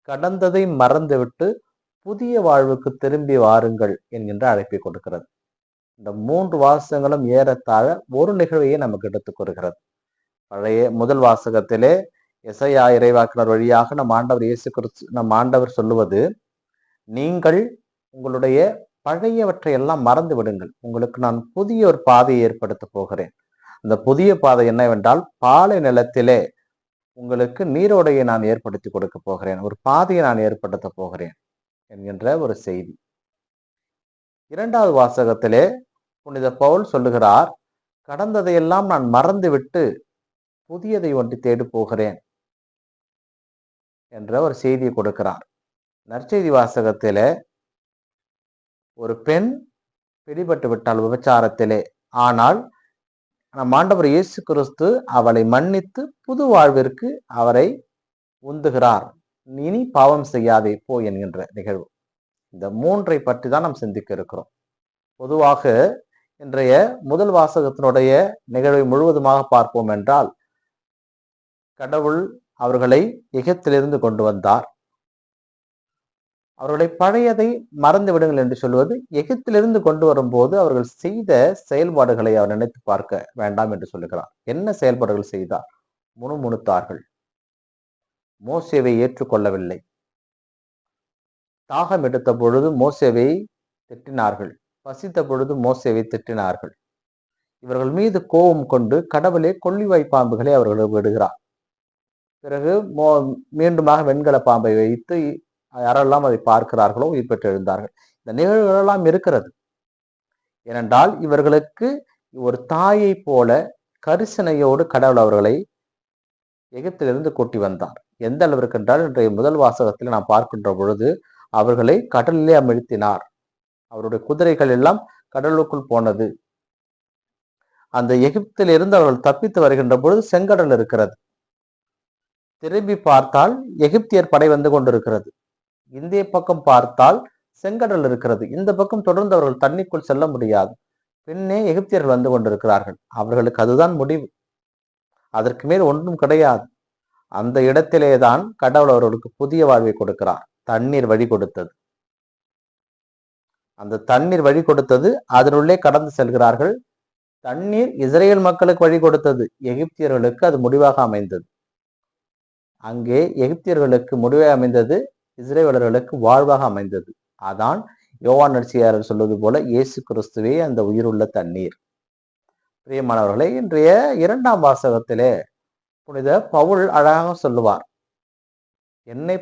கடந்ததை மறந்துவிட்டு புதிய வாழ்வுக்கு திரும்பி வாருங்கள் என்கின்ற அழைப்பை கொடுக்கிறது. இந்த 3 வாசகங்களும் ஏறத்தாழ ஒரு நிகழ்வையே நமக்கு எடுத்துக் கூறுகிறது. முதல் வாசகத்திலே எசையா இறைவாக்கினர் வழியாக நம் ஆண்டவர் சொல்லுவது, நீங்கள் உங்களுடைய பழையவற்றை எல்லாம் மறந்து விடுங்கள், உங்களுக்கு நான் புதிய ஒரு பாதையை ஏற்படுத்த போகிறேன். அந்த புதிய பாதை என்னவென்றால், பாலை நிலத்திலே உங்களுக்கு நீரோடையை நான் ஏற்படுத்தி கொடுக்க போகிறேன், ஒரு பாதையை நான் ஏற்படுத்த போகிறேன் என்கின்ற ஒரு செய்தி. 2வது வாசகத்திலே புனித பவுல் சொல்லுகிறார், கடந்ததையெல்லாம் நான் மறந்துவிட்டு புதியதை ஒன்று தேடி போகிறேன் என்ற ஒரு செய்தியை கொடுக்கிறார். நற்செய்தி வாசகத்திலே ஒரு பெண் பிடிபட்டு விட்டாள் விபச்சாரத்திலே. ஆனால் நம் ஆண்டவர் இயேசு கிறிஸ்து அவளை மன்னித்து புது வாழ்விற்கு அவரை உந்துகிறார். இனி பாவம் செய்யாதே போ என்கின்ற நிகழ்வு. இந்த 3ஐ பற்றி தான் நாம் சிந்திக்க இருக்கிறோம். பொதுவாக இன்றைய முதல் வாசகத்தினுடைய நிகழ்வை முழுவதுமாக பார்ப்போம் என்றால், கடவுள் அவர்களை எகிப்திலிருந்து கொண்டு வந்தார். அவர்களை பழையதை மறந்து விடுங்கள் என்று சொல்வது, எகிப்திலிருந்து கொண்டு வரும்போது அவர்கள் செய்த செயல்பாடுகளை அவர் நினைத்து பார்க்க வேண்டாம் என்று சொல்லுகிறார். என்ன செயல்பாடுகள் செய்தார்? முணுமுணுத்தார்கள், மோசேவை ஏற்றுக்கொள்ளவில்லை, தாகம் எடுத்த பொழுது மோசேவை திட்டினார்கள், பசித்த பொழுது மோசேவை திட்டினார்கள். இவர்கள் மீது கோபம் கொண்டு கடவுளே கொள்ளிவாய் பாம்புகளை அவர்களுக்கு விடுகிறார். பிறகு மீண்டுமாக வெண்கல பாம்பை வைத்து யாரெல்லாம் அதை பார்க்கிறார்களோ உயிர் பெற்று எழுந்தார்கள். இந்த நிகழ்வுகள் எல்லாம் இருக்கிறது. ஏனென்றால் இவர்களுக்கு ஒரு தாயை போல கரிசனையோடு கடவுள் அவர்களை எகிப்திலிருந்து கூட்டி வந்தார். எந்த அளவிற்கு என்றால், இன்றைய முதல் வாசகத்தில் நாம் பார்க்கின்ற பொழுது அவர்களை கடலிலே அமிழ்த்தினார். அவருடைய குதிரைகள் எல்லாம் கடலுக்குள் போனது. அந்த எகிப்தில் இருந்து அவர்கள் தப்பித்து வருகின்ற பொழுது செங்கடல் இருக்கிறது. திரும்பி பார்த்தால் எகிப்தியர் படை வந்து கொண்டிருக்கிறது. இந்திய பக்கம் பார்த்தால் செங்கடல் இருக்கிறது. இந்த பக்கம் தொடர்ந்து அவர்கள் தண்ணிக்குள் செல்ல முடியாது. பின்னே எகிப்தியர்கள் வந்து கொண்டிருக்கிறார்கள். அவர்களுக்கு அதுதான் முடிவு, அதற்கு மேல் ஒன்றும் கிடையாது. அந்த இடத்திலேதான் கடவுள் அவர்களுக்கு புதிய வாழ்வை கொடுக்கிறார். தண்ணீர் வழி கொடுத்தது. அந்த தண்ணீர் வழி கொடுத்தது, அதனுள்ளே கடந்து செல்கிறார்கள். தண்ணீர் இஸ்ரேல் மக்களுக்கு வழி கொடுத்தது, எகிப்தியர்களுக்கு அது முடிவாக அமைந்தது. அங்கே எகிப்தியர்களுக்கு முடிவாக அமைந்தது, இஸ்ரேலர்களுக்கு வாழ்வாக அமைந்தது. அதான் யோவான் நற்செய்தியாளர் சொல்வது போல, இயேசு கிறிஸ்துவே அந்த உயிருள்ள தண்ணீர். பிரியமானவர்களே, இன்றைய 2ஆம் வாசகத்திலே புனித பவுல் அழகாக சொல்லுவார், என்னை